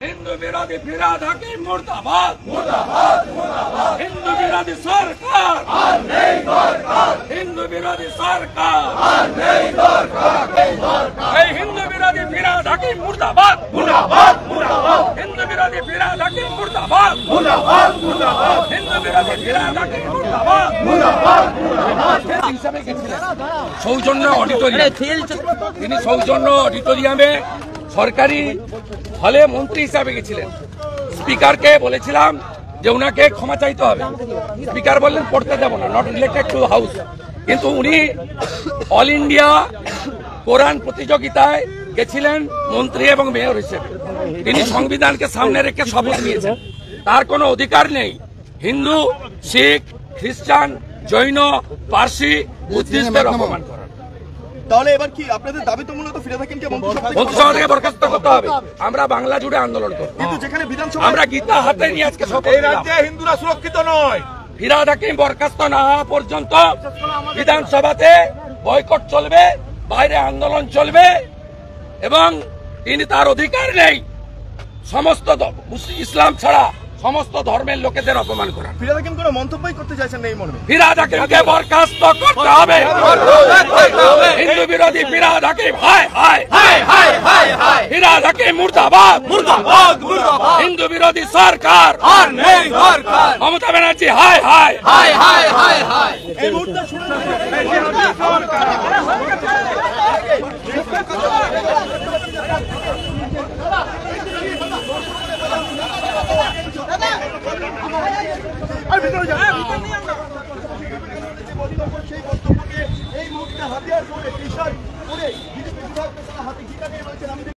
हिंदू विरोधी फिराद हकीम मुर्दाबाद मुर्दाबाद मुर्दाबाद हिंदू विरोधी सरकार हिंदू विरोधी सरकार हिंदू विरोधी फिराद हकीम मुर्दाबाद मुर्दाबाद मुर्दाबाद हिंदू विरोधी फिराद हकीम मुर्दाबाद मुर्दाबाद मुर्दाबाद हिंदू विरोधी फिराद हकीम मुर्दाबाद मुर्दाबाद হিসাবে গেছিলেন সৌজন্য অডিটোরিয়াম তিনি সৌজন্য অডিটোরিয়ামে সরকারি হলে মন্ত্রী হিসাবে গেছিলেন। স্পিকারকে বলেছিলাম যে উনাকে ক্ষমা চাইতে হবে, স্পিকার বললেন পড়তে দেব না, নট রিলেটেড টু হাউস। কিন্তু উনি অল ইন্ডিয়া কোরআন প্রতিযোগিতায় গেছিলেন মন্ত্রী এবং মেয়র হিসেবে। তিনি সংবিধানকে সামনে রেখে শপথ নিয়েছেন। তার কোনো অধিকার নেই হিন্দু, শিখ, খ্রিস্টান, জৈন, পার্সি, বুদ্ধিস্টদের অপমান করার। তাহলে এবার কি আপনাদের দাবি তো মূলত ফিরাদ হাকিমকে মন্ত্রিসভা থেকে বরখাস্ত করতে হবে। আমরা বাংলা জুড়ে আন্দোলন করব, কিন্তু যেখানে বিধানসভা আমরা গীতা হাতে নিয়ে আজকে এই রাজ্যে হিন্দুরা সুরক্ষিত নয়। ফিরাদ হাকিম বরখাস্ত না হওয়া পর্যন্ত বিধানসভাতে বয়কট চলবে, বাইরে আন্দোলন চলবে এবং তিনি তার অধিকার নেই সমস্ত ইসলাম ছাড়া সমস্ত ধর্মের লোকেদের অপমান করা। ফিরাদ হাকিম কোনো মন্তব্যই করতে চাইছেন না এই মর্মে। ফিরাদ হাকিমকে বরখাস্ত করতে হবে। হিন্দু বিরোধী ফিরাদ হাকিম হায় হায় হায় হায় হায় হায় ফিরাদ হাকিম মুর্দাবাদ মুর্দাবাদ মুর্দাবাদ হিন্দু বিরোধী সরকার আর নেই সরকার মমতা ব্যানার্জি হায় হায় হায় হায় হায় হায় এই মুহূর্তে হাতিয়ার করে টি শার্ট পরে বিজেপি বিধায়ক হাতে গীতা নিয়ে বলছেন আমি